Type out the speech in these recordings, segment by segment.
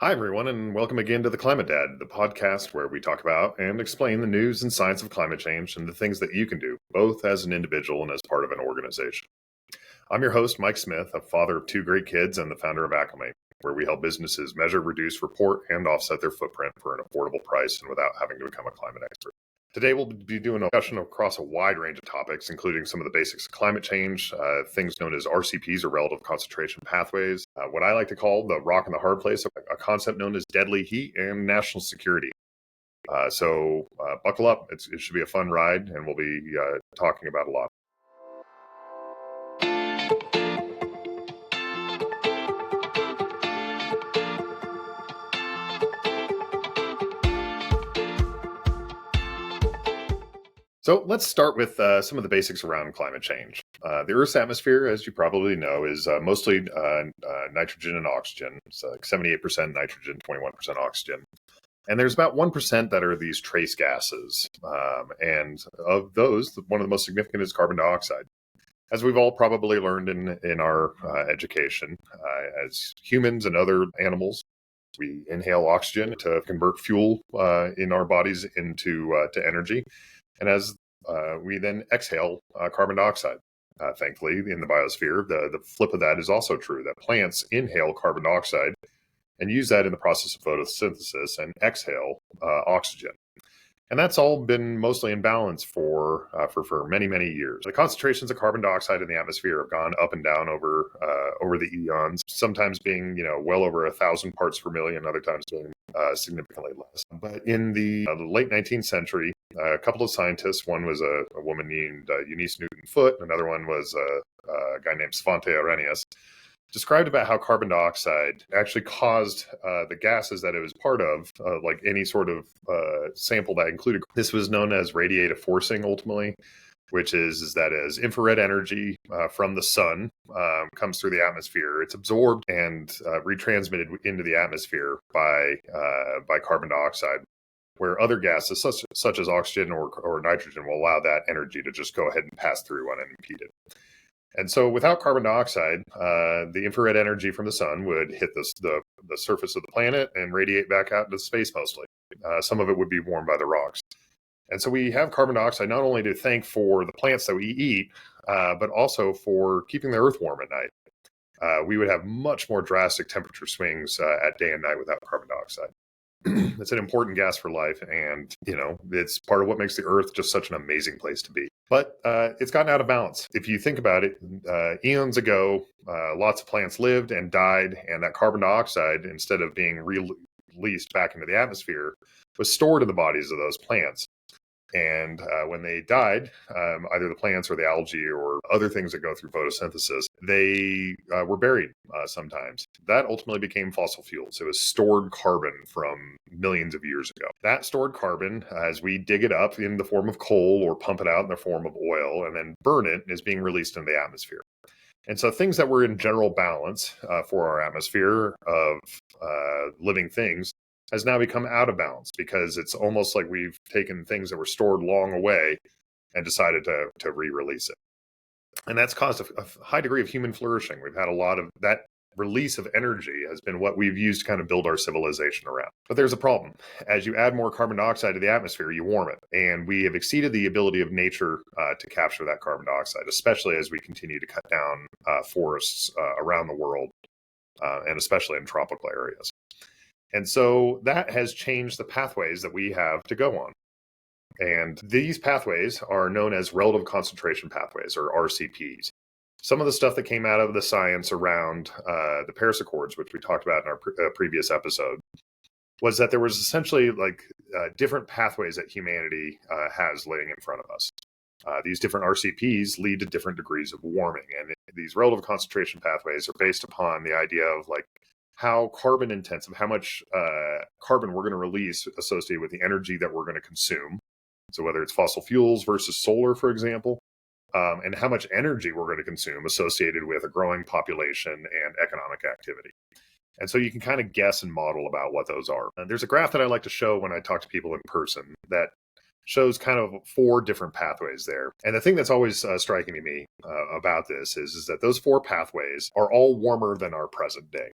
Hi, everyone, and welcome again to the Climate Dad, the podcast where we talk about and explain the news and science of climate change and the things that you can do, both as an individual and as part of an organization. I'm your host, Mike Smith, a father of two great kids and the founder of Aclymate, where we help businesses measure, reduce, report, and offset their footprint for an affordable price and without having to become a climate expert. Today, we'll be doing a discussion across a wide range of topics, including some of the basics of climate change, things known as RCPs or relative concentration pathways, what I like to call the rock and the hard place, a concept known as deadly heat, and national security. So buckle up. It should be a fun ride, and we'll be talking about a lot. So let's start with some of the basics around climate change. The Earth's atmosphere, as you probably know, is mostly nitrogen and oxygen. It's like 78% nitrogen, 21% oxygen. And there's about 1% that are these trace gases. And of those, one of the most significant is carbon dioxide. As we've all probably learned in our education, as humans and other animals, we inhale oxygen to convert fuel in our bodies into to energy. And as we then exhale carbon dioxide, thankfully, in the biosphere, the flip of that is also true, that plants inhale carbon dioxide and use that in the process of photosynthesis and exhale oxygen. And that's all been mostly in balance for many, many years. The concentrations of carbon dioxide in the atmosphere have gone up and down over the eons, sometimes being well over 1,000 parts per million, other times being significantly less. But in the late 19th century, a couple of scientists, one was a woman named Eunice Newton-Foote, another one was a guy named Svante Arrhenius, described about how carbon dioxide actually caused the gases that it was part of, like any sort of sample that included. This was known as radiative forcing, ultimately, which is that as infrared energy from the sun comes through the atmosphere, it's absorbed and retransmitted into the atmosphere by carbon dioxide, where other gases such as oxygen or nitrogen will allow that energy to just go ahead and pass through unimpeded. And so without carbon dioxide, the infrared energy from the sun would hit the surface of the planet and radiate back out into space mostly. Some of it would be warmed by the rocks. And so we have carbon dioxide not only to thank for the plants that we eat, but also for keeping the earth warm at night. We would have much more drastic temperature swings at day and night without carbon dioxide. It's an important gas for life, and it's part of what makes the earth just such an amazing place to be. But it's gotten out of balance. If you think about it, eons ago, lots of plants lived and died, and that carbon dioxide, instead of being released back into the atmosphere, was stored in the bodies of those plants. And when they died, either the plants or the algae or other things that go through photosynthesis, they were buried sometimes. That ultimately became fossil fuels. It was stored carbon from millions of years ago. That stored carbon, as we dig it up in the form of coal or pump it out in the form of oil and then burn it, is being released into the atmosphere. And so things that were in general balance for our atmosphere of living things has now become out of balance, because it's almost like we've taken things that were stored long away and decided to re-release it. And that's caused a high degree of human flourishing. We've had a lot of that release of energy has been what we've used to kind of build our civilization around. But there's a problem. As you add more carbon dioxide to the atmosphere, you warm it. And we have exceeded the ability of nature to capture that carbon dioxide, especially as we continue to cut down forests around the world, and especially in tropical areas. And so that has changed the pathways that we have to go on. And these pathways are known as relative concentration pathways, or RCPs. Some of the stuff that came out of the science around the Paris Accords, which we talked about in our previous episode, was that there was essentially different pathways that humanity has laying in front of us. These different RCPs lead to different degrees of warming. And these relative concentration pathways are based upon the idea of how carbon intensive, how much carbon we're going to release associated with the energy that we're going to consume. So whether it's fossil fuels versus solar, for example, and how much energy we're going to consume associated with a growing population and economic activity. And so you can kind of guess and model about what those are. And there's a graph that I like to show when I talk to people in person that shows kind of 4 different pathways there. And the thing that's always striking to me about this is that those 4 pathways are all warmer than our present day.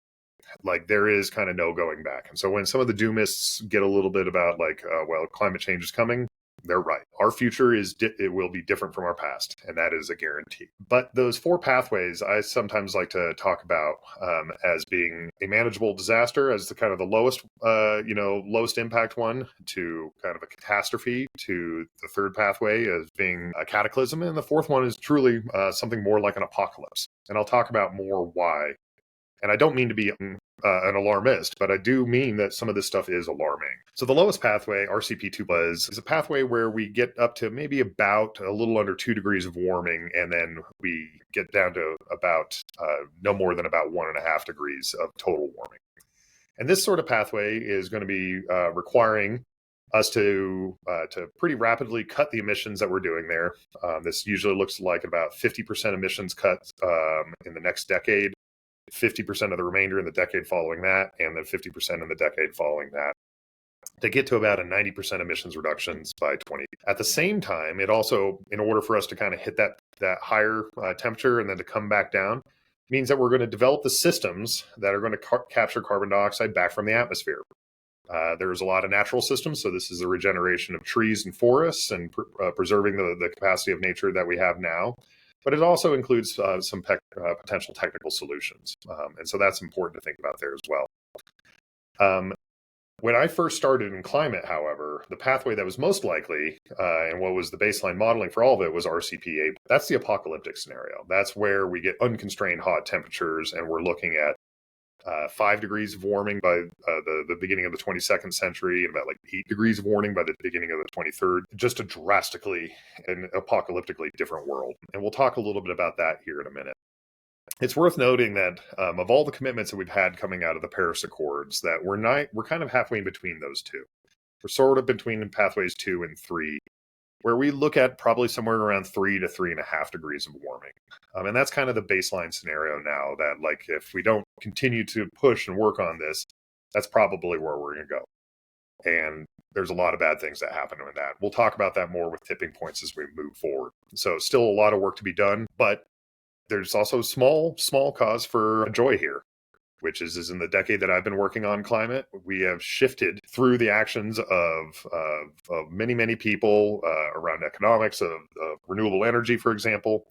Like there is kind of no going back. And so when some of the doomists get a little bit about like, well, climate change is coming, they're right. Our future it will be different from our past, and that is a guarantee. But those 4 pathways, I sometimes like to talk about as being a manageable disaster, as the kind of the lowest, lowest impact one, to kind of a catastrophe, to the 3rd pathway as being a cataclysm, and the 4th one is truly something more like an apocalypse. And I'll talk about more why. And I don't mean to be an alarmist, but I do mean that some of this stuff is alarming. So the lowest pathway, RCP2, is a pathway where we get up to maybe about a little under 2 degrees of warming, and then we get down to about no more than about 1.5 degrees of total warming. And this sort of pathway is going to be requiring us to pretty rapidly cut the emissions that we're doing there. This usually looks like about 50% emissions cut in the next decade, 50% of the remainder in the decade following that, and then 50% in the decade following that, to get to about a 90% emissions reductions by 20. At the same time, it also, in order for us to kind of hit that higher temperature and then to come back down, means that we're going to develop the systems that are going to capture carbon dioxide back from the atmosphere. There's a lot of natural systems, so this is the regeneration of trees and forests and preserving the capacity of nature that we have now. But it also includes some potential technical solutions. And so that's important to think about there as well. When I first started in climate, however, the pathway that was most likely, and what was the baseline modeling for all of it, was RCP8. That's the apocalyptic scenario. That's where we get unconstrained hot temperatures, and we're looking at 5 degrees of warming by the beginning of the 22nd century, and about like 8 degrees of warming by the beginning of the 23rd. Just a drastically and apocalyptically different world. And we'll talk a little bit about that here in a minute. It's worth noting that of all the commitments that we've had coming out of the Paris Accords, that we're kind of halfway in between those two. We're sort of between pathways 2 and 3, where we look at probably somewhere around 3 to 3.5 degrees of warming. And that's kind of the baseline scenario now, that like if we don't continue to push and work on this, that's probably where we're going to go. And there's a lot of bad things that happen with that. We'll talk about that more with tipping points as we move forward. So still a lot of work to be done, but there's also small cause for joy here, which is in the decade that I've been working on climate, we have shifted through the actions of many people around economics, of renewable energy, for example.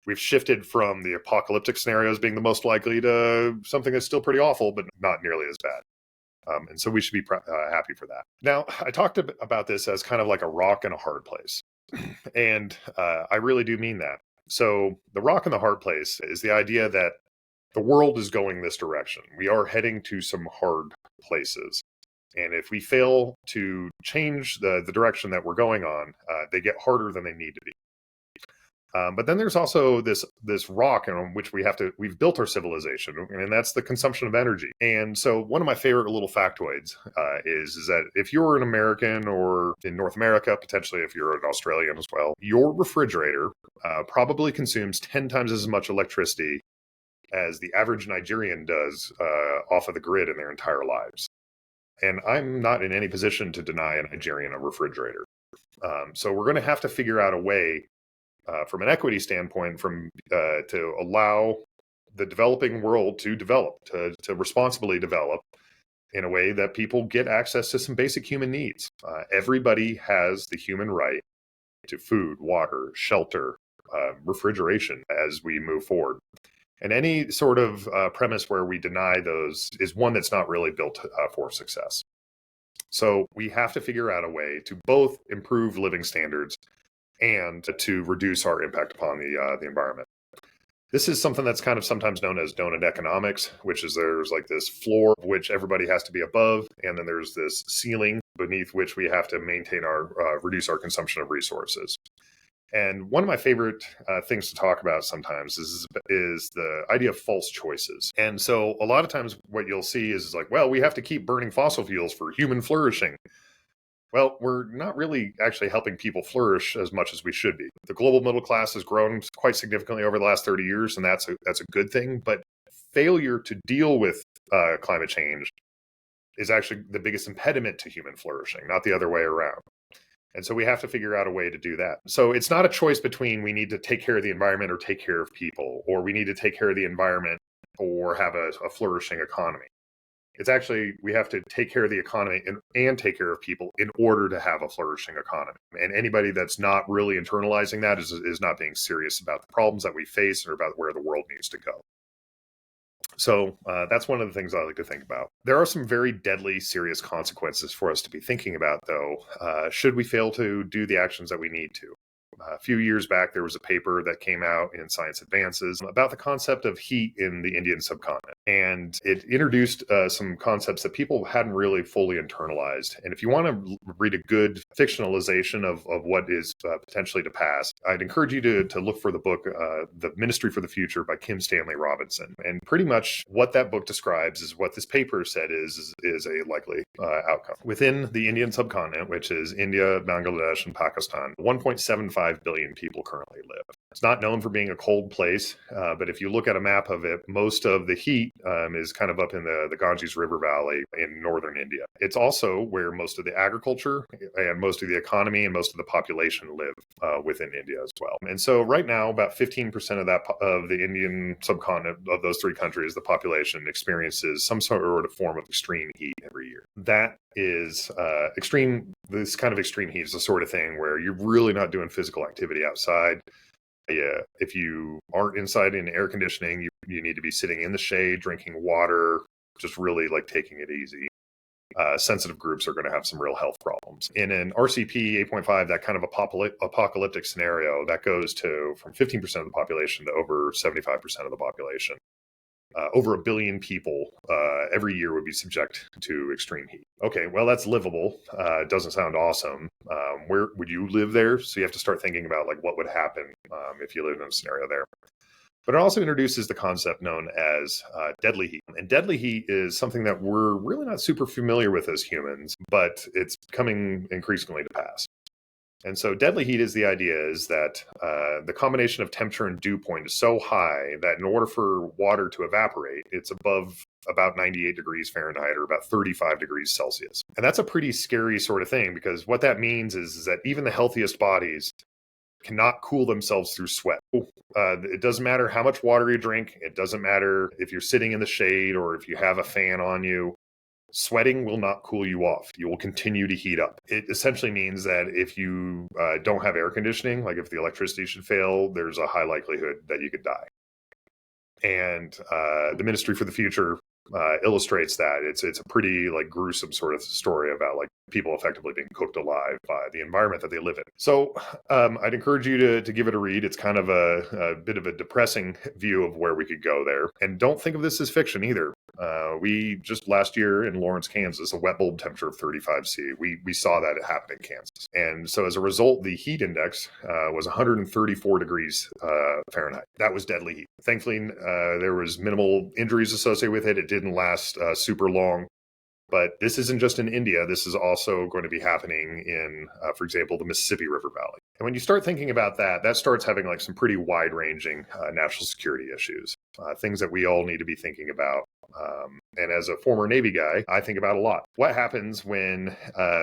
We've shifted from the apocalyptic scenarios being the most likely to something that's still pretty awful, but not nearly as bad. And so we should be happy for that. Now, I talked about this as kind of like a rock and a hard place. And I really do mean that. So the rock and the hard place is the idea that the world is going this direction. We are heading to some hard places. And if we fail to change the direction that we're going on, they get harder than they need to be. But then there's also this rock on which we've built our civilization, and that's the consumption of energy. And so one of my favorite little factoids is that if you're an American, or in North America, potentially if you're an Australian as well, your refrigerator probably consumes 10 times as much electricity as the average Nigerian does off of the grid in their entire lives. And I'm not in any position to deny a Nigerian a refrigerator. So we're going to have to figure out a way from an equity standpoint to allow the developing world to develop, to responsibly develop in a way that people get access to some basic human needs. Everybody has the human right to food, water, shelter, refrigeration as we move forward. And any sort of premise where we deny those is one that's not really built for success. So we have to figure out a way to both improve living standards and to reduce our impact upon the environment. This is something that's kind of sometimes known as donut economics, which is there's like this floor which everybody has to be above, and then there's this ceiling beneath which we have to maintain reduce our consumption of resources. And one of my favorite things to talk about sometimes is the idea of false choices. And so a lot of times what you'll see is like, well, we have to keep burning fossil fuels for human flourishing. Well, we're not really actually helping people flourish as much as we should be. The global middle class has grown quite significantly over the last 30 years, and that's a good thing. But failure to deal with climate change is actually the biggest impediment to human flourishing, not the other way around. And so we have to figure out a way to do that. So it's not a choice between we need to take care of the environment or take care of people, or we need to take care of the environment or have a flourishing economy. It's actually, we have to take care of the economy and take care of people in order to have a flourishing economy. And anybody that's not really internalizing that is not being serious about the problems that we face or about where the world needs to go. So that's one of the things I like to think about. There are some very deadly, serious consequences for us to be thinking about, though, should we fail to do the actions that we need to. A few years back, there was a paper that came out in Science Advances about the concept of heat in the Indian subcontinent. And it introduced some concepts that people hadn't really fully internalized. And if you want to read a good fictionalization of what is potentially to pass, I'd encourage you to look for the book, The Ministry for the Future by Kim Stanley Robinson. And pretty much what that book describes is what this paper said is a likely outcome. Within the Indian subcontinent, which is India, Bangladesh, and Pakistan, 1.75 billion people currently live. It's not known for being a cold place, but if you look at a map of it, most of the heat is kind of up in the Ganges River Valley in northern India. It's also where most of the agriculture and most of the economy and most of the population live within India as well. And so right now, about 15% of the Indian subcontinent, of those three countries, the population experiences some sort of form of extreme heat every year. That is extreme. This kind of extreme heat is the sort of thing where you're really not doing physical activity outside. Yeah, if you aren't inside in air conditioning, you need to be sitting in the shade, drinking water, just really like taking it easy. Sensitive groups are going to have some real health problems. In an RCP 8.5, that kind of apocalyptic scenario, that goes to from 15% of the population to over 75% of the population. Over 1 billion people every year would be subject to extreme heat. Okay, well, that's livable. It doesn't sound awesome. Where would you live there? So you have to start thinking about like what would happen if you lived in a scenario there. But it also introduces the concept known as deadly heat. And deadly heat is something that we're really not super familiar with as humans, but it's coming increasingly to pass. And so deadly heat is the idea is that the combination of temperature and dew point is so high that in order for water to evaporate, it's above about 98 degrees Fahrenheit or about 35 degrees Celsius. And that's a pretty scary sort of thing, because what that means is that even the healthiest bodies cannot cool themselves through sweat. It doesn't matter how much water you drink. It doesn't matter if you're sitting in the shade or if you have a fan on you. Sweating will not cool you off. You will continue to heat up. It essentially means that if you don't have air conditioning, like if the electricity should fail, there's a high likelihood that you could die. And the Ministry for the Future illustrates that. It's a pretty like gruesome sort of story about like people effectively being cooked alive by the environment that they live in. So I'd encourage you to give it a read. It's kind of a bit of a depressing view of where we could go there. And don't think of this as fiction either. We just last year in Lawrence, Kansas, a wet bulb temperature of 35 C. We saw that happen in Kansas. And so as a result, the heat index was 134 degrees Fahrenheit. That was deadly heat. Thankfully, there was minimal injuries associated with it. It didn't last super long. But this isn't just in India. This is also going to be happening in, for example, the Mississippi River Valley. And when you start thinking about that, that starts having like some pretty wide-ranging national security issues, things that we all need to be thinking about. And as a former Navy guy, I think about a lot. What happens when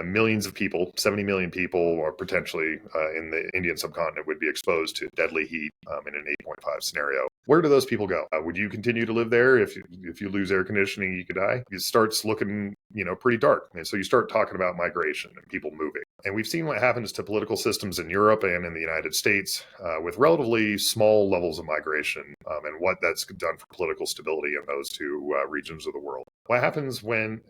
millions of people, 70 million people, or potentially in the Indian subcontinent would be exposed to deadly heat in an 8.5 scenario? Where do those people go? Would you continue to live there? If you lose air conditioning, you could die. It starts looking, pretty dark. And so you start talking about migration and people moving. And we've seen what happens to political systems in Europe and in the United States with relatively small levels of migration and what that's done for political stability in those two regions of the world. What happens when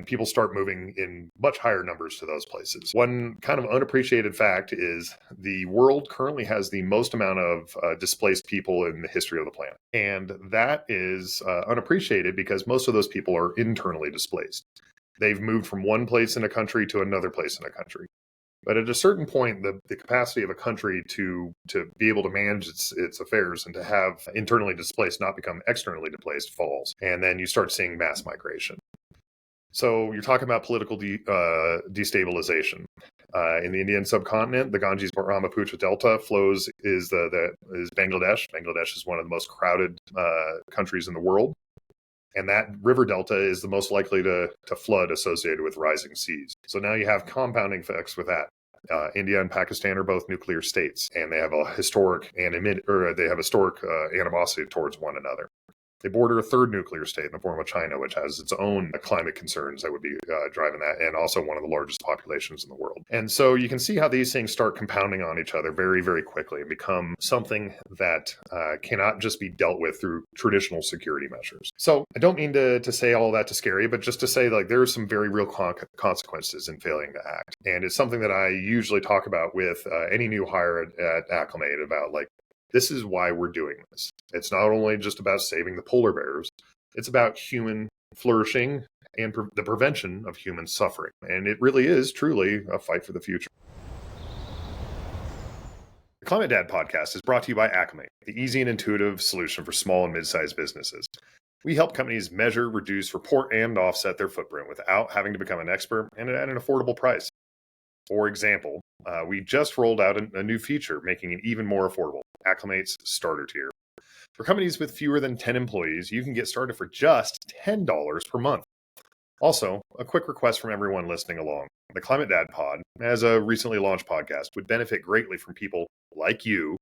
people start moving in much higher numbers to those places? One kind of unappreciated fact is the world currently has the most amount of displaced people in the history of the planet. And that is unappreciated because most of those people are internally displaced. They've moved from one place in a country to another place in a country. But at a certain point, the capacity of a country to be able to manage its affairs and to have internally displaced not become externally displaced falls. And then you start seeing mass migration. So you're talking about political destabilization. In the Indian subcontinent, the Ganges-Brahmaputra Delta flows is Bangladesh. Bangladesh is one of the most crowded countries in the world. And that river delta is the most likely to flood associated with rising seas. So now you have compounding effects with that. India and Pakistan are both nuclear states, and they have a historic animosity towards one another. They border a third nuclear state in the form of China, which has its own climate concerns that would be driving that, and also one of the largest populations in the world. And so you can see how these things start compounding on each other very, very quickly and become something that cannot just be dealt with through traditional security measures. So I don't mean to say all that to scare you, but just to say, like, there are some very real consequences in failing to act. And it's something that I usually talk about with any new hire at Aclymate about, like, this is why we're doing this. It's not only just about saving the polar bears, it's about human flourishing and the prevention of human suffering. And it really is truly a fight for the future. The Climate Dad podcast is brought to you by Aclymate, the easy and intuitive solution for small and mid-sized businesses. We help companies measure, reduce, report, and offset their footprint without having to become an expert and at an affordable price. For example, we just rolled out a new feature, making it even more affordable, Acclimate's Starter Tier. For companies with fewer than 10 employees, you can get started for just $10 per month. Also, a quick request from everyone listening along. The Climate Dad Pod, as a recently launched podcast, would benefit greatly from people like you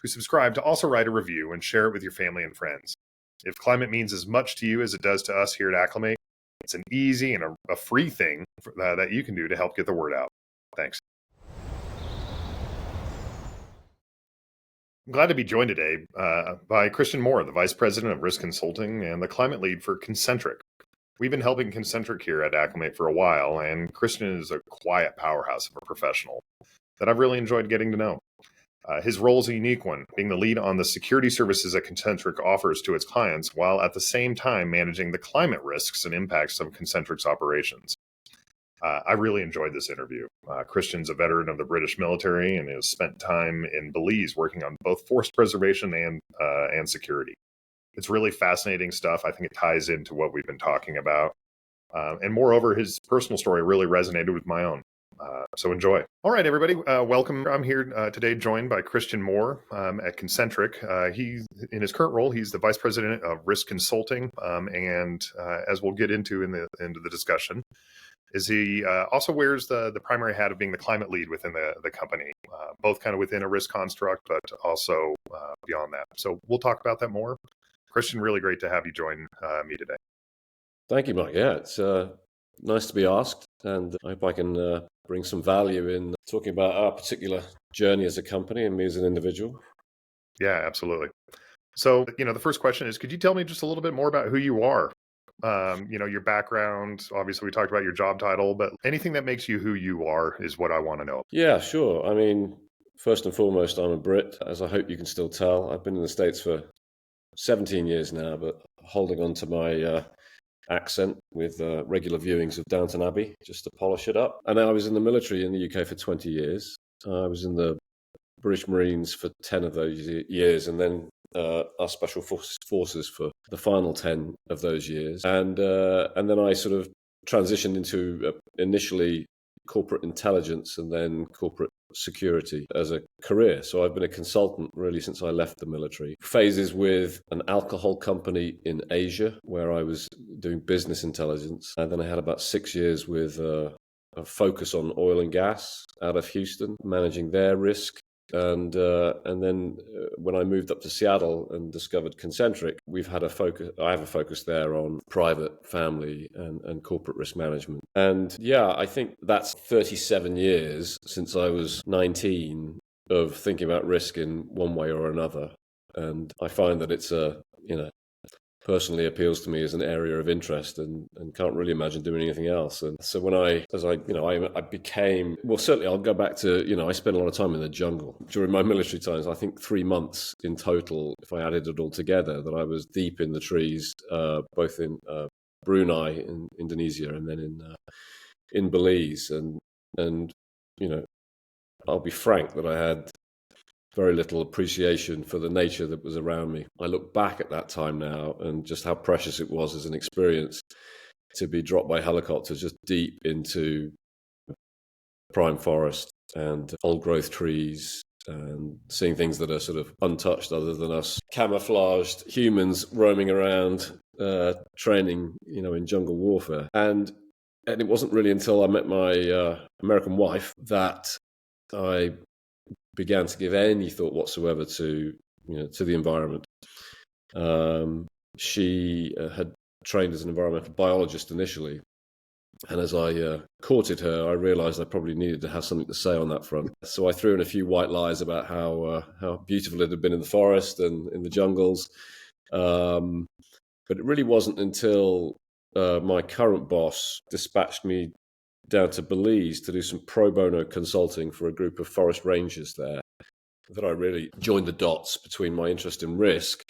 who subscribe to also write a review and share it with your family and friends. If climate means as much to you as it does to us here at Acclimate, it's an easy and a free thing that you can do to help get the word out. Thanks. I'm glad to be joined today by Christian Moore, the Vice President of Risk Consulting and the Climate Lead for Concentric. We've been helping Concentric here at Aclymate for a while, and Christian is a quiet powerhouse of a professional that I've really enjoyed getting to know. His role is a unique one, being the lead on the security services that Concentric offers to its clients, while at the same time managing the climate risks and impacts of Concentric's operations. I really enjoyed this interview. Christian's a veteran of the British military and has spent time in Belize working on both forest preservation and security. It's really fascinating stuff. I think it ties into what we've been talking about. And moreover, his personal story really resonated with my own. So enjoy. All right, everybody, welcome. I'm here today joined by Christian Moore at Concentric. In his current role, he's the Vice President of Risk Consulting. And as we'll get into in the end of the discussion, is he also wears the primary hat of being the climate lead within the company, both kind of within a risk construct, but also beyond that. So we'll talk about that more. Christian, really great to have you join me today. Thank you, Mike. Yeah, it's nice to be asked, and I hope I can bring some value in talking about our particular journey as a company and me as an individual. Yeah, absolutely. So, the first question is, could you tell me just a little bit more about who you are? Your background. Obviously, we talked about your job title, but anything that makes you who you are is what I want to know. Yeah, sure. I mean, first and foremost, I'm a Brit, as I hope you can still tell. I've been in the States for 17 years now, but holding on to my accent with regular viewings of Downton Abbey just to polish it up. And then I was in the military in the UK for 20 years. I was in the British Marines for 10 of those years, and then our Special Forces for the final 10 of those years. And then I sort of transitioned into initially corporate intelligence and then corporate security as a career. So I've been a consultant really since I left the military. Phases with an alcohol company in Asia where I was doing business intelligence. And then I had about 6 years with a focus on oil and gas out of Houston, managing their risk. And then when I moved up to Seattle and discovered Concentric, I have a focus there on private, family, and corporate risk management. And yeah, I think that's 37 years since I was 19 of thinking about risk in one way or another. And I find that it's personally appeals to me as an area of interest and can't really imagine doing anything else. And so I became, well, certainly I'll go back to, I spent a lot of time in the jungle during my military times. I think 3 months in total, if I added it all together, that I was deep in the trees, both in Brunei in Indonesia and then in Belize. And I'll be frank that I had very little appreciation for the nature that was around me. I look back at that time now and just how precious it was as an experience to be dropped by helicopter just deep into prime forest and old growth trees and seeing things that are sort of untouched other than us camouflaged humans roaming around training, in jungle warfare. And it wasn't really until I met my American wife that I began to give any thought whatsoever to the environment. She had trained as an environmental biologist initially. And as I courted her, I realized I probably needed to have something to say on that front. So I threw in a few white lies about how beautiful it had been in the forest and in the jungles. But it really wasn't until my current boss dispatched me down to Belize to do some pro bono consulting for a group of forest rangers there that I really joined the dots between my interest in risk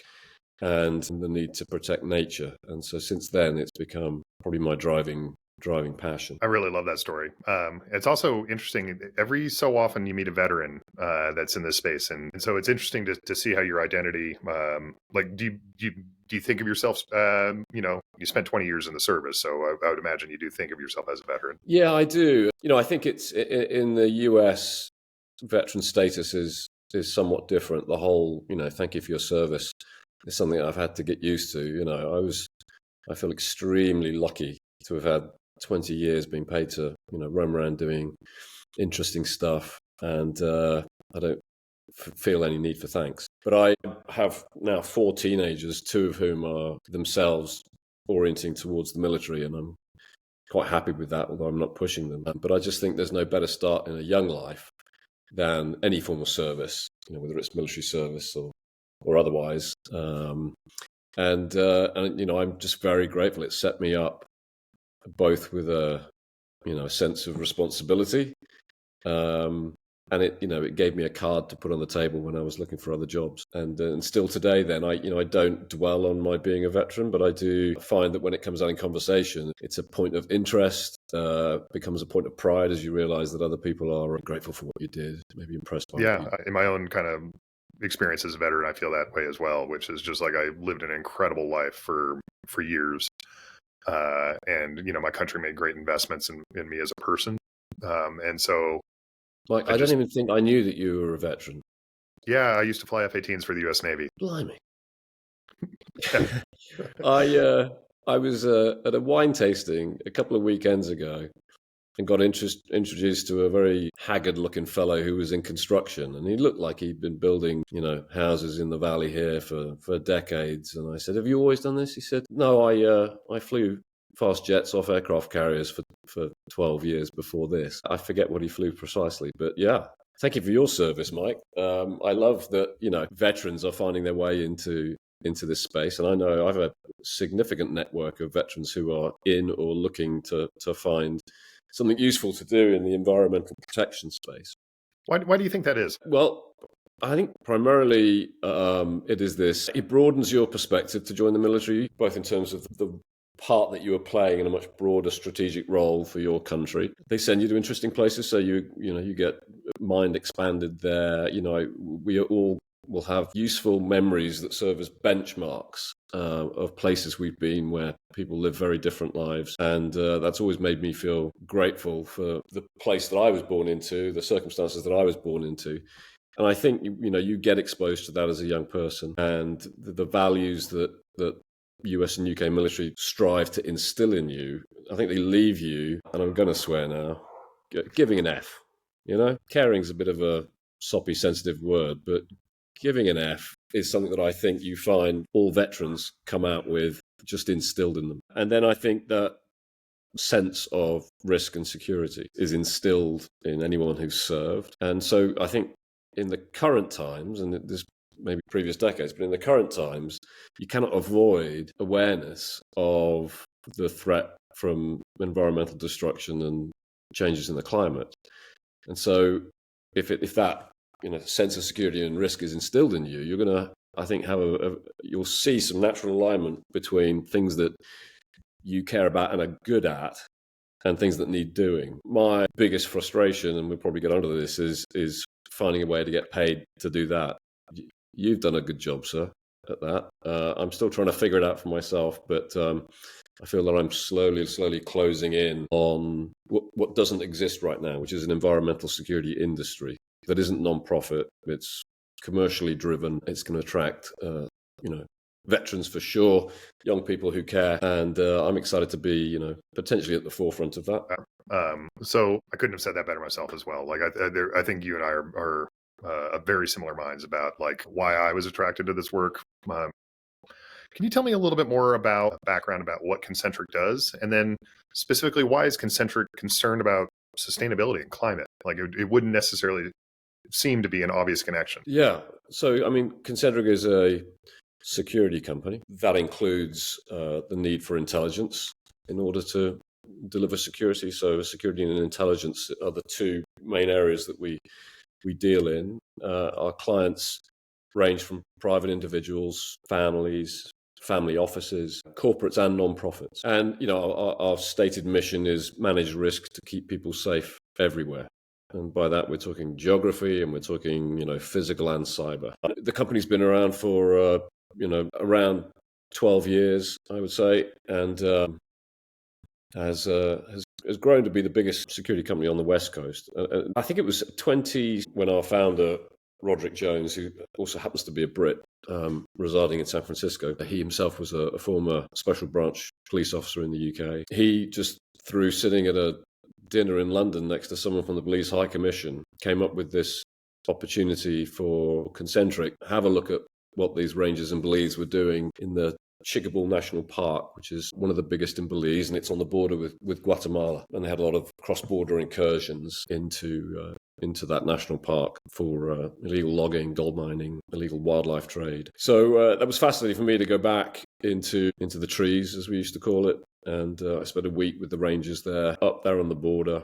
and the need to protect nature. And so since then, it's become probably my driving passion. I really love that story. It's also interesting. Every so often you meet a veteran that's in this space, and so it's interesting to see how your identity. Like, do you think of yourself? You spent 20 years in the service, so I would imagine you do think of yourself as a veteran. Yeah, I do. I think it's in the US, veteran status is somewhat different. The whole, thank you for your service is something I've had to get used to. I feel extremely lucky to have had 20 years being paid to, roam around doing interesting stuff. And I don't feel any need for thanks. But I have now 4 teenagers, 2 of whom are themselves orienting towards the military. And I'm quite happy with that, although I'm not pushing them. But I just think there's no better start in a young life than any form of service, whether it's military service or otherwise. And I'm just very grateful. It set me up both with a sense of responsibility, and it gave me a card to put on the table when I was looking for other jobs. And still today, then I don't dwell on my being a veteran, but I do find that when it comes out in conversation, it's a point of interest, becomes a point of pride as you realize that other people are grateful for what you did, maybe impressed by. Yeah, in my own kind of experience as a veteran, I feel that way as well, which is just like I lived an incredible life for years. And my country made great investments in me as a person. And so Mike, I don't even think I knew that you were a veteran. Yeah, I used to fly F-18s for the U.S. Navy. Blimey. I was at a wine tasting a couple of weekends ago and got introduced to a very haggard-looking fellow who was in construction, and he looked like he'd been building, houses in the valley here for decades. And I said, "Have you always done this?" He said, "No, I flew fast jets off aircraft carriers for 12 years before this." I forget what he flew precisely, but yeah. Thank you for your service, Mike. I love that, veterans are finding their way into this space. And I know I have a significant network of veterans who are in or looking to find something useful to do in the environmental protection space. Why do you think that is? Well, I think primarily it is this. It broadens your perspective to join the military, both in terms of the part that you are playing in a much broader strategic role for your country. They send you to interesting places, so you get mind expanded there. We all will have useful memories that serve as benchmarks of places we've been where people live very different lives. And that's always made me feel grateful for the place that I was born into, the circumstances that I was born into. And I think, you get exposed to that as a young person, and the values that US and UK military strive to instill in you, I think they leave you, and I'm going to swear now, giving an F. Caring is a bit of a soppy, sensitive word, but giving an F is something that I think you find all veterans come out with just instilled in them. And then I think that sense of risk and security is instilled in anyone who's served. And so I think in the current times, and this maybe previous decades, but in the current times, you cannot avoid awareness of the threat from environmental destruction and changes in the climate. And so if that sense of security and risk is instilled in you, you're going to, I think, you'll see some natural alignment between things that you care about and are good at and things that need doing. My biggest frustration, and we'll probably get onto this, is finding a way to get paid to do that. You've done a good job, sir, at that. I'm still trying to figure it out for myself, but I feel that I'm slowly closing in on what doesn't exist right now, which is an environmental security industry that isn't non-profit. It's commercially driven. It's going to attract, veterans for sure, young people who care, and I'm excited to be, potentially at the forefront of that. So I couldn't have said that better myself as well. Like I think you and I are of very similar minds about like why I was attracted to this work. Can you tell me a little bit more about background about what Concentric does? And then specifically, why is Concentric concerned about sustainability and climate? Like it wouldn't necessarily seem to be an obvious connection. Yeah. So, I mean, Concentric is a security company. That includes the need for intelligence in order to deliver security. So security and intelligence are the two main areas that we deal in. Our clients range from private individuals, families, family offices, corporates and non-profits. And, our stated mission is manage risk to keep people safe everywhere. And by that, we're talking geography and we're talking, physical and cyber. The company's been around for, around 12 years, I would say, and has grown to be the biggest security company on the West Coast. I think it was 20 when our founder, Roderick Jones, who also happens to be a Brit, residing in San Francisco. He himself was a former special branch police officer in the UK. He just, through sitting at a dinner in London next to someone from the Police High Commission, came up with this opportunity for Concentric. Have a look at what these rangers in Belize were doing in the Chicabal National Park, which is one of the biggest in Belize, and it's on the border with Guatemala. And they had a lot of cross-border incursions into that national park for illegal logging, gold mining, illegal wildlife trade. So that was fascinating for me to go back into the trees, as we used to call it. And I spent a week with the rangers there, up there on the border.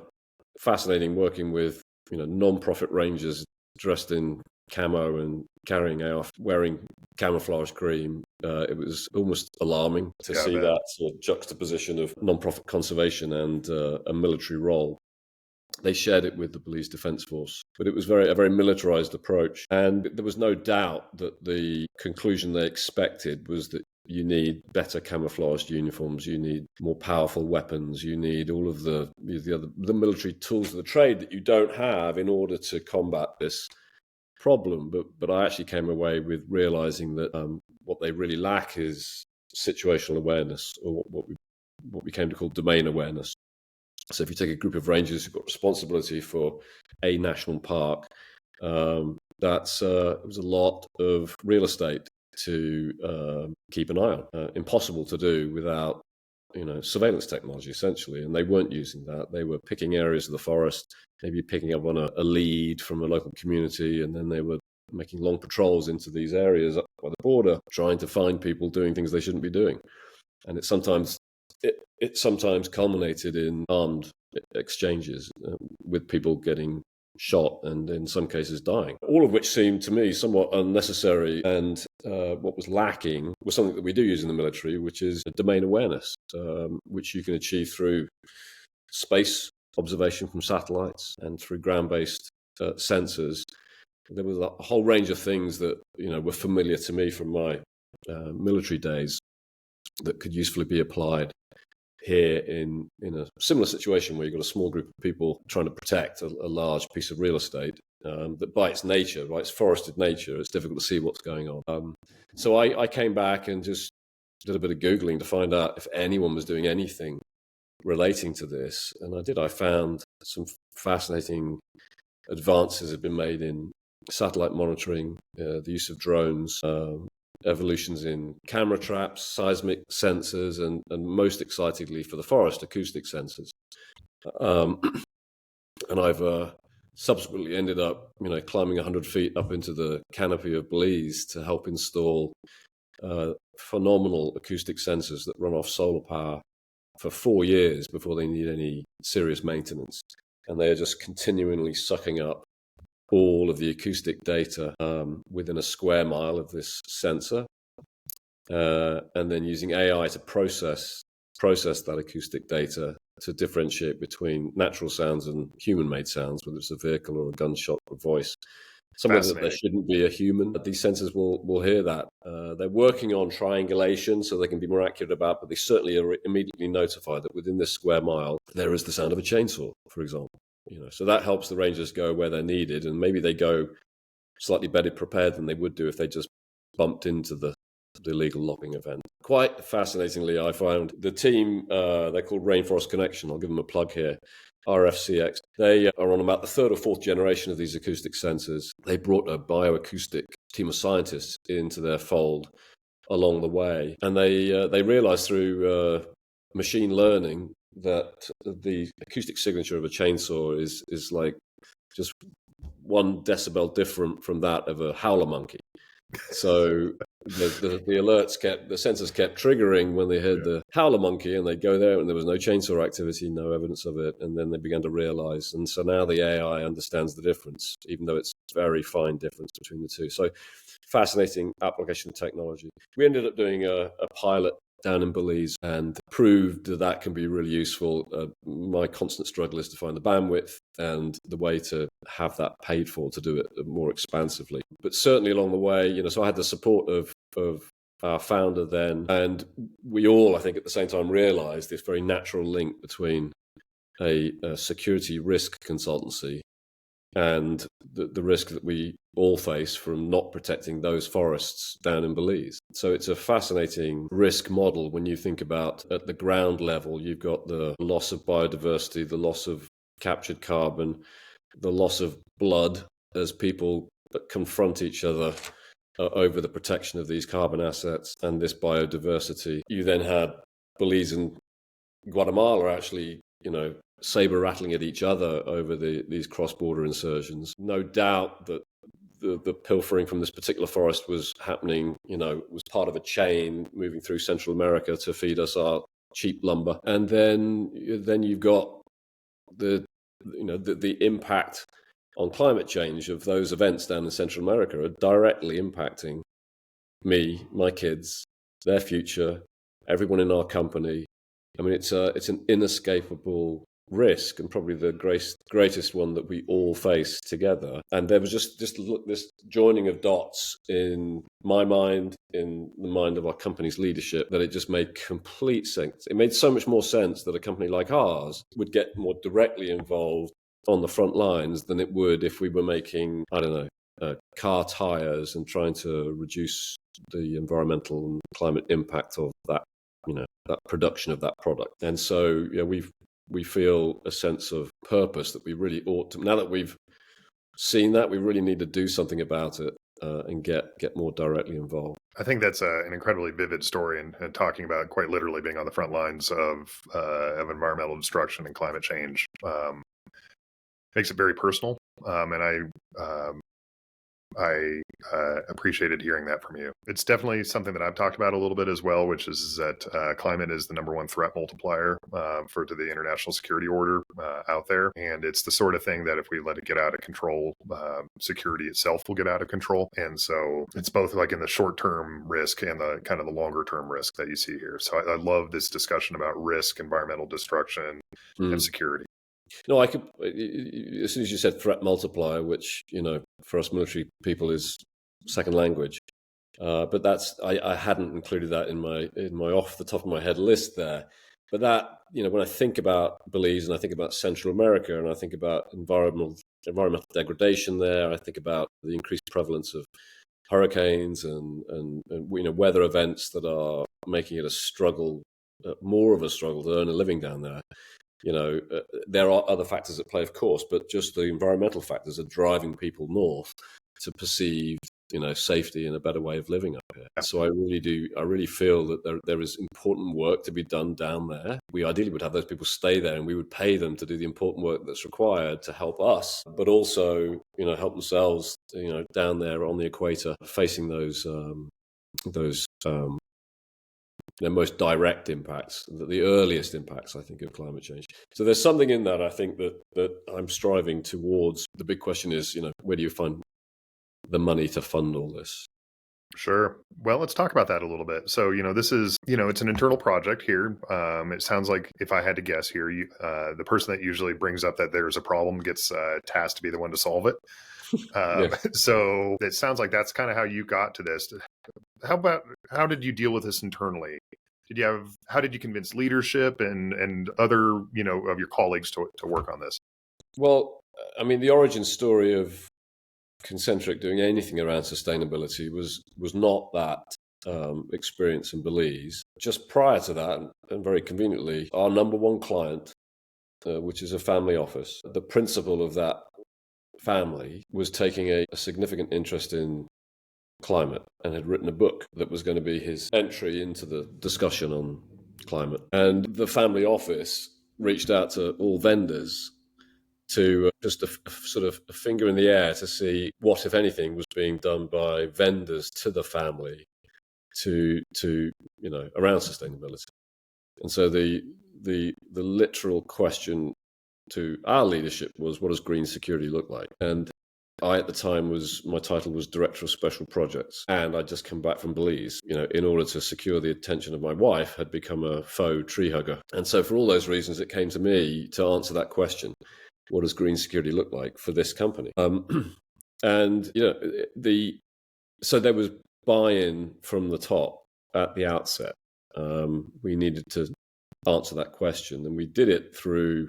Fascinating working with non-profit rangers dressed in camo and carrying AR, wearing camouflage cream. It was almost alarming to see that sort of juxtaposition of non-profit conservation and a military role. They shared it with the Police Defence Force, but it was a very militarized approach. And there was no doubt that the conclusion they expected was that you need better camouflaged uniforms, you need more powerful weapons, you need all of the military tools of the trade that you don't have in order to combat this problem. But I actually came away with realizing that what they really lack is situational awareness, or what we came to call domain awareness. So if you take a group of rangers who've got responsibility for a national park, it was a lot of real estate to keep an eye on. Impossible to do without surveillance technology, essentially. And they weren't using that. They were picking areas of the forest, maybe picking up on a lead from a local community, and then they were making long patrols into these areas up by the border, trying to find people doing things they shouldn't be doing. And it sometimes culminated in armed exchanges with people getting shot and in some cases dying, all of which seemed to me somewhat unnecessary. And what was lacking was something that we do use in the military, which is domain awareness, which you can achieve through space observation from satellites and through ground-based sensors. There was a whole range of things that were familiar to me from my military days that could usefully be applied here in a similar situation where you've got a small group of people trying to protect a large piece of real estate that by its nature, by its forested nature, it's difficult to see what's going on. So I came back and just did a bit of Googling to find out if anyone was doing anything relating to this. And I did. I found some fascinating advances have been made in satellite monitoring, the use of drones, evolutions in camera traps, seismic sensors, and most excitingly for the forest, acoustic sensors. And I've subsequently ended up, climbing 100 feet up into the canopy of Belize to help install phenomenal acoustic sensors that run off solar power for 4 years before they need any serious maintenance. And they are just continually sucking up all of the acoustic data within a square mile of this sensor, and then using AI to process that acoustic data to differentiate between natural sounds and human-made sounds, whether it's a vehicle or a gunshot or voice. Somewhere that there shouldn't be a human, but these sensors will hear that. They're working on triangulation so they can be more accurate about, but they certainly are immediately notified that within this square mile, there is the sound of a chainsaw, for example. So that helps the rangers go where they're needed, and maybe they go slightly better prepared than they would do if they just bumped into the illegal logging event. Quite fascinatingly, I found the team, they're called Rainforest Connection. I'll give them a plug here. RFCX. They are on about the third or fourth generation of these acoustic sensors. They brought a bioacoustic team of scientists into their fold along the way. And they realized through machine learning that the acoustic signature of a chainsaw is like just 1 decibel different from that of a howler monkey. So the sensors kept triggering when they heard the howler monkey, and they'd go there and there was no chainsaw activity, no evidence of it. And then they began to realize, and so now the AI understands the difference, even though it's very fine difference between the two. So fascinating application of technology. We ended up doing a pilot down in Belize and proved that that can be really useful. My constant struggle is to find the bandwidth and the way to have that paid for to do it more expansively. But certainly along the way, so I had the support of our founder then, and we all, I think, at the same time realized this very natural link between a security risk consultancy and the risk that we all face from not protecting those forests down in Belize. So it's a fascinating risk model when you think about at the ground level, you've got the loss of biodiversity, the loss of captured carbon, the loss of blood as people confront each other over the protection of these carbon assets and this biodiversity. You then had Belize and Guatemala actually, saber rattling at each other over these cross-border insurgents. No doubt that the pilfering from this particular forest was happening, was part of a chain moving through Central America to feed us our cheap lumber. And then you've got the impact on climate change of those events down in Central America are directly impacting me, my kids, their future, everyone in our company. I mean, it's an inescapable risk, and probably the greatest one that we all face together. And there was just this joining of dots in my mind, in the mind of our company's leadership, that it just made complete sense. It made so much more sense that a company like ours would get more directly involved on the front lines than it would if we were making, car tires and trying to reduce the environmental and climate impact of that, that production of that product. And so, we feel a sense of purpose that we really ought to, now that we've seen that, we really need to do something about it and get more directly involved. I think that's an incredibly vivid story, and talking about quite literally being on the front lines of environmental destruction and climate change makes it very personal. And I appreciated hearing that from you. It's definitely something that I've talked about a little bit as well, which is that climate is the number one threat multiplier to the international security order out there. And it's the sort of thing that if we let it get out of control, security itself will get out of control. And so it's both like in the short-term risk and the kind of the longer-term risk that you see here. So I love this discussion about risk, environmental destruction, and security. No, I could, as soon as you said threat multiplier, which, for us military people is second language. But I hadn't included that in my off the top of my head list there. But that, when I think about Belize and I think about Central America and I think about environmental degradation there, I think about the increased prevalence of hurricanes and weather events that are making it a struggle, more of a struggle to earn a living down there. There are other factors at play, of course, but just the environmental factors are driving people north to perceive, safety and a better way of living up here. So I really feel that there is important work to be done down there. We ideally would have those people stay there and we would pay them to do the important work that's required to help us, but also, help themselves, down there on the equator facing those the most direct impacts, the earliest impacts, I think, of climate change. So there's something in that, I think, that I'm striving towards. The big question is, where do you find the money to fund all this? Sure. Well, let's talk about that a little bit. So, this is, it's an internal project here. It sounds like, if I had to guess here, the person that usually brings up that there's a problem gets tasked to be the one to solve it. Yes. So it sounds like that's kind of how you got to this. How did you deal with this internally? How did you convince leadership and other, of your colleagues to work on this? Well, I mean, the origin story of Concentric doing anything around sustainability was not that experience in Belize. Just prior to that, and very conveniently, our number one client, which is a family office, the principal of that family was taking a significant interest in climate and had written a book that was going to be his entry into the discussion on climate. And the family office reached out to all vendors to just a sort of a finger in the air to see what, if anything, was being done by vendors to the family to around sustainability. And so the literal question to our leadership was, what does green security look like? And I, at the time, my title was Director of Special Projects, and I'd just come back from Belize, in order to secure the attention of my wife, had become a faux tree hugger. And so for all those reasons, it came to me to answer that question. What does green security look like for this company? And, so there was buy-in from the top at the outset. We needed to answer that question, and we did it through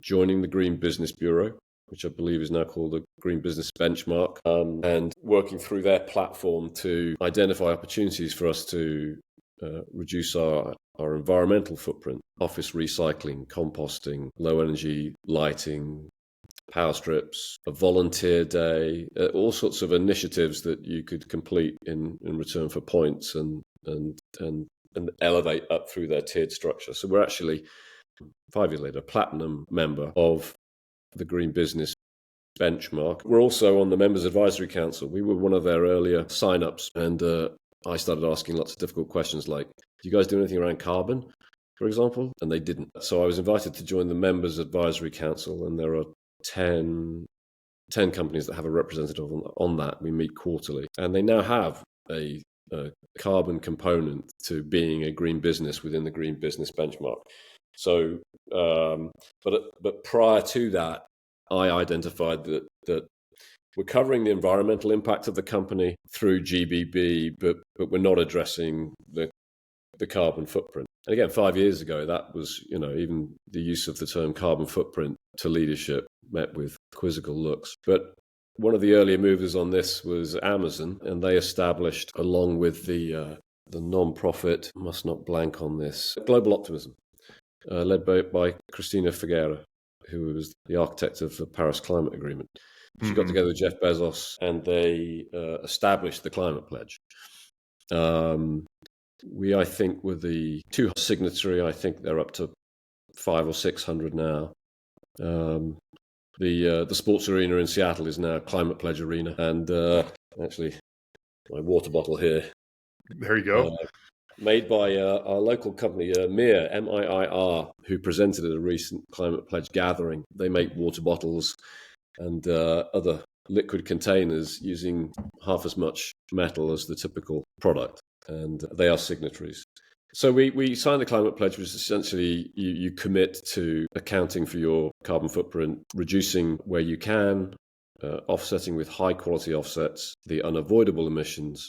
joining the Green Business Bureau, which I believe is now called the Green Business Benchmark, and working through their platform to identify opportunities for us to reduce our environmental footprint, office recycling, composting, low energy lighting, power strips, a volunteer day, all sorts of initiatives that you could complete in return for points and elevate up through their tiered structure. So we're actually, 5 years later, a platinum member of the Green Business Benchmark. We're also on the Members Advisory Council. We were one of their earlier sign-ups, and I started asking lots of difficult questions like, do you guys do anything around carbon, for example? And they didn't. So I was invited to join the Members Advisory Council, and there are 10 companies that have a representative on that. We meet quarterly, and they now have a carbon component to being a green business within the Green Business Benchmark. So, but prior to that, I identified that we're covering the environmental impact of the company through GBB, but we're not addressing the carbon footprint. And again, 5 years ago, that was, even the use of the term carbon footprint to leadership met with quizzical looks. But one of the earlier movers on this was Amazon, and they established, along with the non-profit, must not blank on this, Global Optimism, led by Christina Figueira, who was the architect of the Paris Climate Agreement. She got together with Jeff Bezos, and they established the Climate Pledge. We, I think, were the two signatory. I think they're up to 500 or 600 now. The sports arena in Seattle is now Climate Pledge Arena, and actually, my water bottle here. There you go. Made by our local company, MIR, M-I-I-R, who presented at a recent Climate Pledge gathering. They make water bottles and other liquid containers using half as much metal as the typical product, and they are signatories. So we signed the Climate Pledge, which is essentially you commit to accounting for your carbon footprint, reducing where you can, offsetting with high-quality offsets, the unavoidable emissions,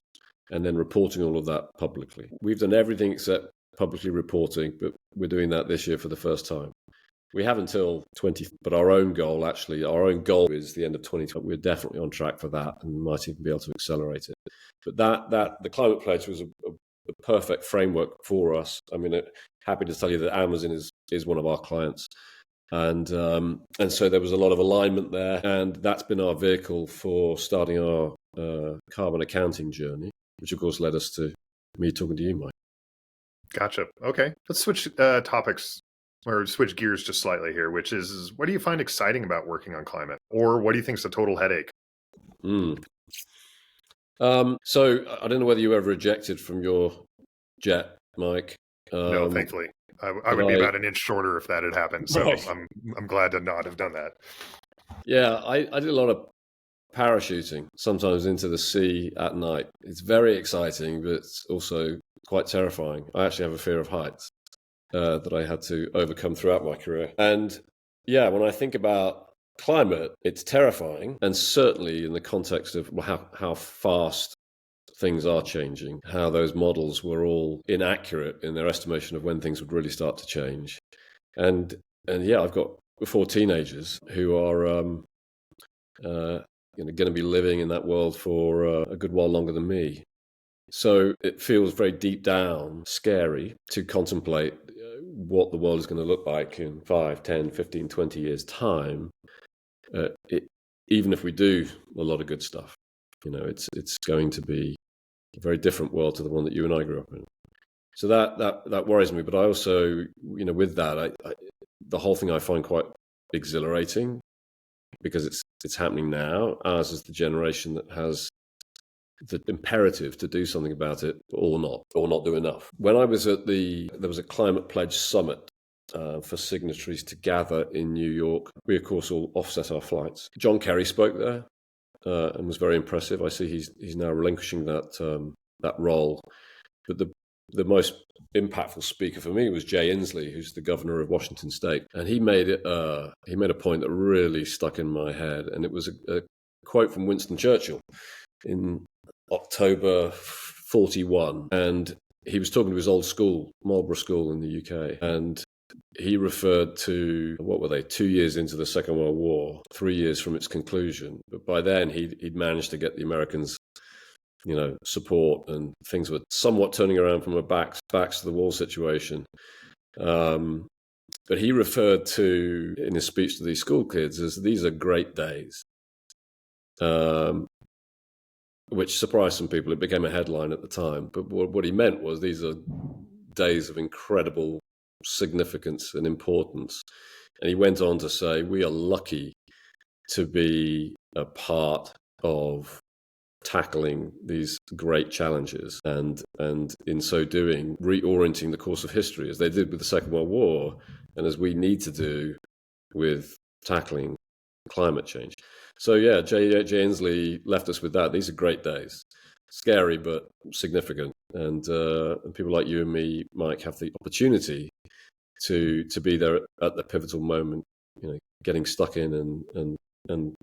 and then reporting all of that publicly. We've done everything except publicly reporting, but we're doing that this year for the first time. We have until 20, but our own goal is the end of 2020. We're definitely on track for that, and might even be able to accelerate it. But that the Climate Pledge was a perfect framework for us. I mean, happy to tell you that Amazon is one of our clients, and so there was a lot of alignment there, and that's been our vehicle for starting our carbon accounting journey, which of course led us to me talking to you, Mike. Gotcha. Okay, let's switch topics, or switch gears just slightly here, which is what do you find exciting about working on climate, or what do you think is a total headache? So I don't know whether you ever ejected from your jet, Mike. No, thankfully. I would be about an inch shorter if that had happened. So right. I'm glad to not have done that. Yeah, I did a lot of parachuting, sometimes into the sea at night. It's very exciting, but it's also quite terrifying. I actually have a fear of heights that I had to overcome throughout my career. And yeah, when I think about climate, it's terrifying, and certainly in the context of how fast things are changing, how those models were all inaccurate in their estimation of when things would really start to change. And yeah, I've got 4 teenagers who are going to be living in that world for a good while longer than me. So it feels very deep down scary to contemplate what the world is going to look like in 5, 10, 15, 20 years' time, even if we do a lot of good stuff. It's going to be a very different world to the one that you and I grew up in. So that worries me. But I also, with that, the whole thing I find quite exhilarating because it's happening now. Ours is the generation that has the imperative to do something about it or not do enough. When I was there was a climate pledge summit for signatories to gather in New York. We, of course, all offset our flights. John Kerry spoke there and was very impressive. I see he's now relinquishing that role. But the most impactful speaker for me was Jay Inslee, who's the governor of Washington State, and he made a point that really stuck in my head, and it was a quote from Winston Churchill in October 41, and he was talking to his old school, Marlborough School in the UK, and he referred to, what were they, 2 years into the Second World War, 3 years from its conclusion. But by then, he'd managed to get the Americans, support, and things were somewhat turning around from a backs to the wall situation. But he referred to, in his speech to these school kids, as these are great days, which surprised some people. It became a headline at the time. But what he meant was these are days of incredible significance and importance. And he went on to say, we are lucky to be a part of tackling these great challenges and in so doing reorienting the course of history, as they did with the Second World War and as we need to do with tackling climate change. So yeah, Jay Inslee left us with that. These are great days, scary but significant, and people like you and me, Mike, have the opportunity to be there at the pivotal moment, getting stuck in and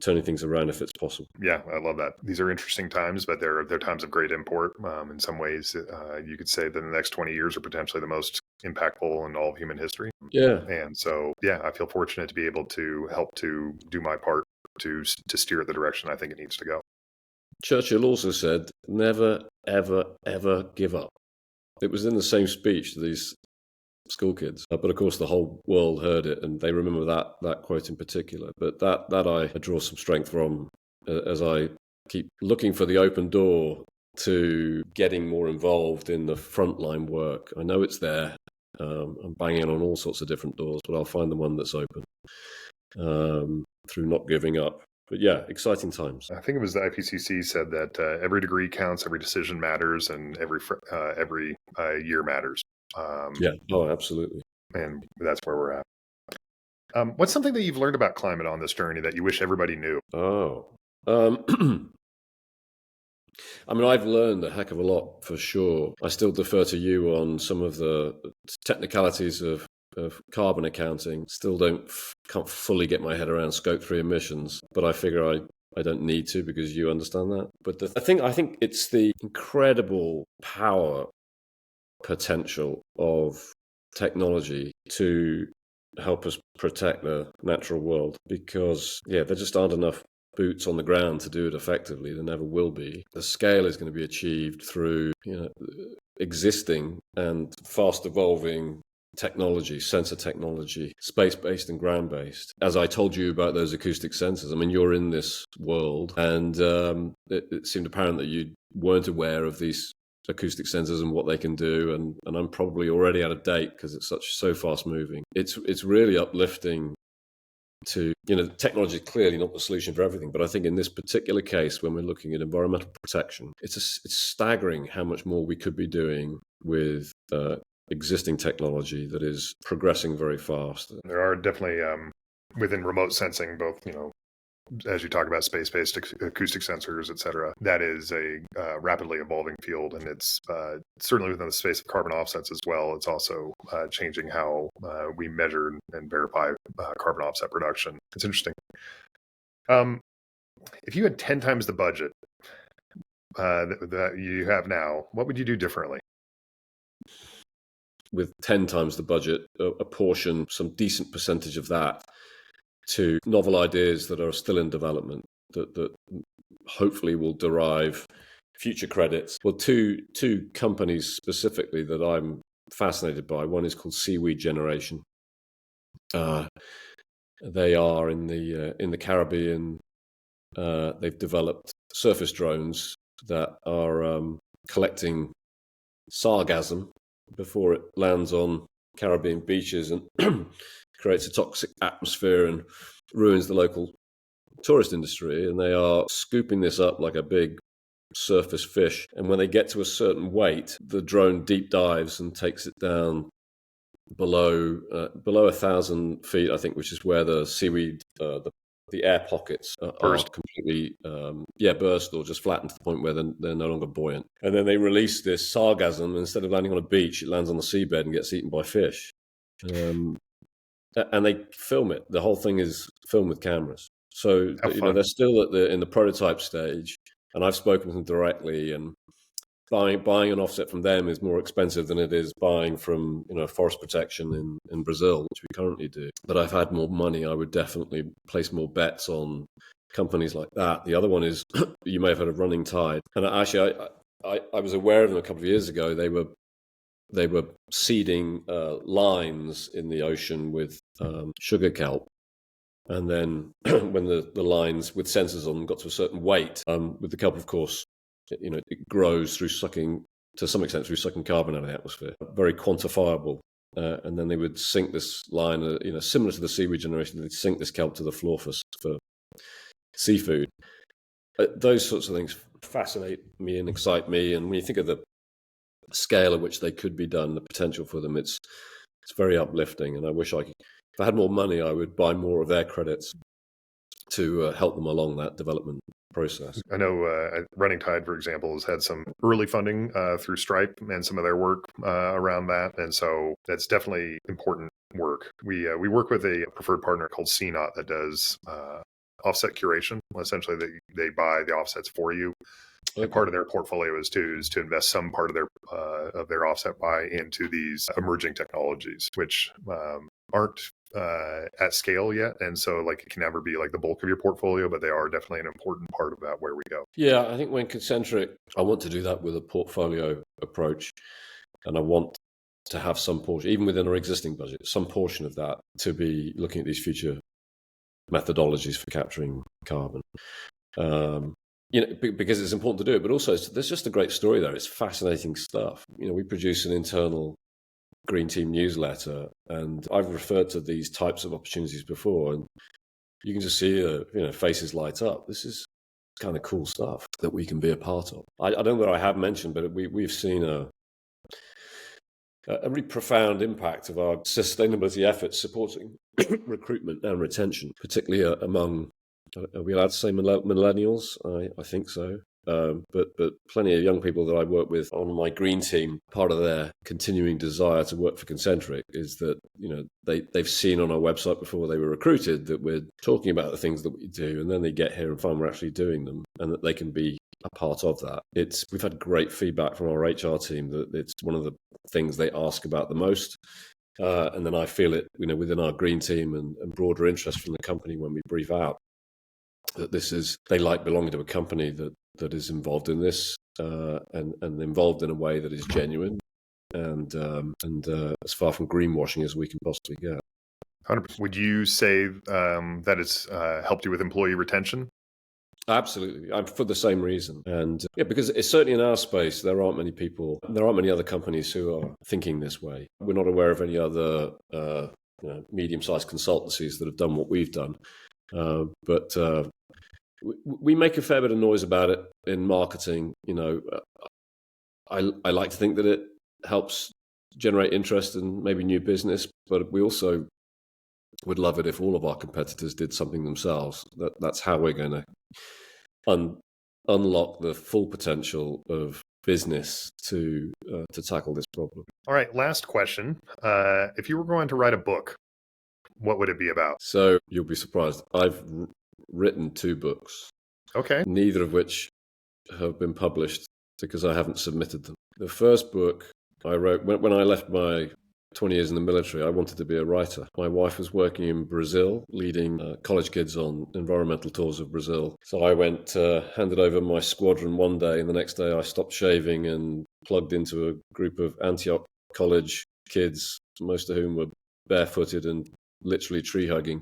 turning things around if it's possible. Yeah, I love that. These are interesting times, but they're times of great import. In some ways, you could say that the next 20 years are potentially the most impactful in all of human history. Yeah. And so, yeah, I feel fortunate to be able to help to do my part to steer it the direction I think it needs to go. Churchill also said, never, ever, ever give up. It was in the same speech to these school kids, but of course the whole world heard it and they remember that quote in particular. But that I draw some strength from as I keep looking for the open door to getting more involved in the frontline work. I know it's there. I'm banging on all sorts of different doors, but I'll find the one that's open through not giving up. But yeah, exciting times. I think it was the IPCC said that every degree counts, every decision matters, and every year matters. Yeah. Oh, absolutely. And that's where we're at. What's something that you've learned about climate on this journey that you wish everybody knew? I mean, I've learned a heck of a lot for sure. I still defer to you on some of the technicalities of carbon accounting. Still can't fully get my head around Scope 3 emissions, but I figure I don't need to because you understand that. But I think it's the incredible power potential of technology to help us protect the natural world, because there just aren't enough boots on the ground to do it effectively. There never will be. The scale is going to be achieved through existing and fast evolving technology, sensor technology, space-based and ground-based. As I told you about those acoustic sensors, I mean, you're in this world, and it seemed apparent that you weren't aware of these acoustic sensors and what they can do, and I'm probably already out of date because it's so fast moving. It's really uplifting to, technology is clearly not the solution for everything, but I think in this particular case, when we're looking at environmental protection, it's staggering how much more we could be doing with existing technology that is progressing very fast. There are definitely within remote sensing, both as you talk about space-based acoustic sensors, et cetera, that is a rapidly evolving field, and it's certainly within the space of carbon offsets as well. It's also changing how we measure and verify carbon offset production. It's interesting. If you had 10 times the budget that you have now, what would you do differently? With 10 times the budget, apportion some decent percentage of that to novel ideas that are still in development that hopefully will derive future credits. Well, two companies specifically that I'm fascinated by. One is called Seaweed Generation. They are in the Caribbean. They've developed surface drones that are collecting sargassum before it lands on Caribbean beaches and creates a toxic atmosphere and ruins the local tourist industry. And they are scooping this up like a big surface fish. And when they get to a certain weight, the drone deep dives and takes it down below 1,000 feet, I think, which is where the seaweed, the air pockets are completely burst or just flattened to the point where they're no longer buoyant. And then they release this sargassum, and instead of landing on a beach, it lands on the seabed and gets eaten by fish. And they film it. The whole thing is filmed with cameras. So they're still in the prototype stage, and I've spoken with them directly. And buying an offset from them is more expensive than it is buying from forest protection in Brazil, which we currently do. But I've had more money, I would definitely place more bets on companies like that. The other one is you may have heard of Running Tide, and actually I was aware of them a couple of years ago. They were seeding lines in the ocean with sugar kelp. And then when the lines with sensors on them got to a certain weight, with the kelp, of course, it grows through sucking, to some extent, through sucking carbon out of the atmosphere. Very quantifiable. And then they would sink this line, similar to the seaweed generation, they'd sink this kelp to the floor for seafood. Those sorts of things fascinate me and excite me. And when you think of the scale at which they could be done, the potential for them, it's very uplifting. And I wish if I had more money, I would buy more of their credits to help them along that development process. I know Running Tide, for example, has had some early funding through Stripe and some of their work around that. And so that's definitely important work. We work with a preferred partner called CNOT that does offset curation. Essentially, they buy the offsets for you. Okay. And part of their portfolio is to invest some part of their offset buy into these emerging technologies, which aren't at scale yet, and so it can never be the bulk of your portfolio, but they are definitely an important part about where we go. Yeah, I think when Concentric, I want to do that with a portfolio approach, and I want to have some portion, even within our existing budget, some portion of that to be looking at these future methodologies for capturing carbon. Because it's important to do it, but also there's just a great story there. It's fascinating stuff. We produce an internal Green Team newsletter, and I've referred to these types of opportunities before, and you can just see faces light up. This is kind of cool stuff that we can be a part of. I don't know whether I have mentioned, but we've seen a really profound impact of our sustainability efforts supporting recruitment and retention, particularly among, are we allowed to say millennials? I think so. But plenty of young people that I work with on my green team, part of their continuing desire to work for Concentric is that, they've seen on our website before they were recruited that we're talking about the things that we do, and then they get here and find we're actually doing them, and that they can be a part of that. We've had great feedback from our HR team that it's one of the things they ask about the most. And then I feel it, within our green team and broader interest from the company when we brief out that they like belonging to a company that is involved in this and involved in a way that is genuine and as far from greenwashing as we can possibly get. 100%. Would you say that it's helped you with employee retention? Absolutely, for the same reason. And because it's certainly in our space, there aren't many other companies who are thinking this way. We're not aware of any other medium-sized consultancies that have done what we've done. But we make a fair bit of noise about it in marketing. I like to think that it helps generate interest and maybe new business, but we also would love it if all of our competitors did something themselves. That's how we're going to unlock the full potential of business to tackle this problem. All right, last question. If you were going to write a book, what would it be about? So you'll be surprised. I've written 2 books. Okay. Neither of which have been published because I haven't submitted them. The first book I wrote when I left my 20 years in the military, I wanted to be a writer. My wife was working in Brazil, leading college kids on environmental tours of Brazil. So I went, handed over my squadron one day, and the next day I stopped shaving and plugged into a group of Antioch college kids, most of whom were barefooted and literally tree hugging.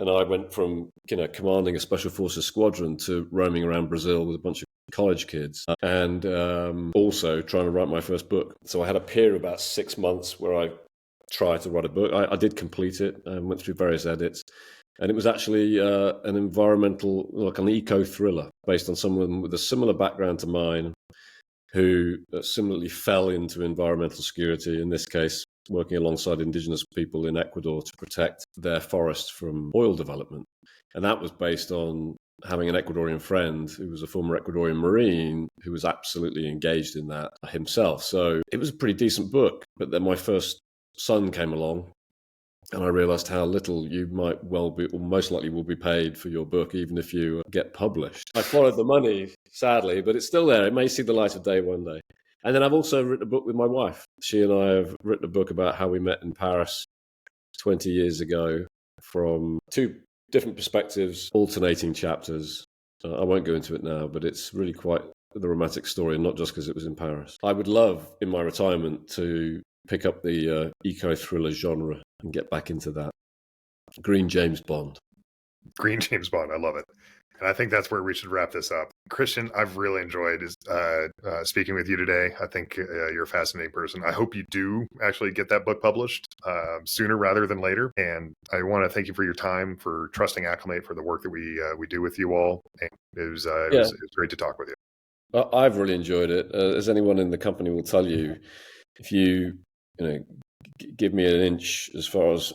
And I went from, commanding a special forces squadron to roaming around Brazil with a bunch of college kids and also trying to write my first book. So I had a period of about 6 months where I tried to write a book. I did complete it and went through various edits. And it was actually an environmental, like an eco-thriller based on someone with a similar background to mine who similarly fell into environmental security, in this case, working alongside indigenous people in Ecuador to protect their forests from oil development. And that was based on having an Ecuadorian friend who was a former Ecuadorian Marine who was absolutely engaged in that himself. So it was a pretty decent book. But then my first son came along and I realized how little you might well be, or most likely will be paid for your book, even if you get published. I followed the money, sadly, but it's still there. It may see the light of day one day. And then I've also written a book with my wife. She and I have written a book about how we met in Paris 20 years ago from two different perspectives, alternating chapters. I won't go into it now, but it's really quite the romantic story, and not just because it was in Paris. I would love, in my retirement, to pick up the eco-thriller genre and get back into that. Green James Bond. Green James Bond. I love it. And I think that's where we should wrap this up. Christian, I've really enjoyed speaking with you today. I think you're a fascinating person. I hope you do actually get that book published sooner rather than later. And I want to thank you for your time, for trusting Acclimate, for the work that we do with you all. And it was great to talk with you. I've really enjoyed it. As anyone in the company will tell you, if you give me an inch as far as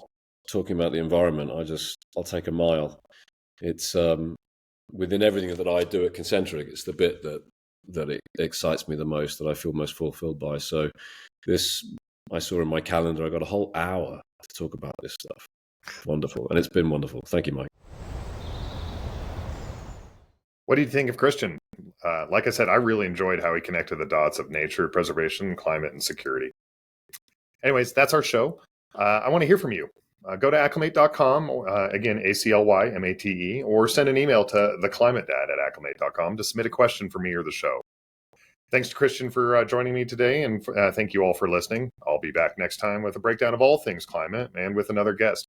talking about the environment, I'll take a mile. It's within everything that I do at Concentric, it's the bit that it excites me the most, that I feel most fulfilled by. So I saw in my calendar, I got a whole hour to talk about this stuff. Wonderful. And it's been wonderful. Thank you, Mike. What do you think of Christian? Like I said, I really enjoyed how he connected the dots of nature, preservation, climate, and security. Anyways, that's our show. I want to hear from you. Go to acclimate.com, again, ACLYMATE, or send an email to theclimatedad@acclimate.com to submit a question for me or the show. Thanks to Christian for joining me today, and thank you all for listening. I'll be back next time with a breakdown of all things climate and with another guest.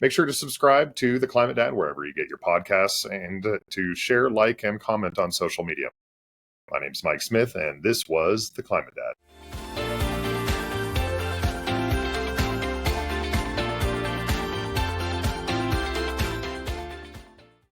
Make sure to subscribe to The Climate Dad wherever you get your podcasts, and to share, like, and comment on social media. My name's Mike Smith, and this was The Climate Dad.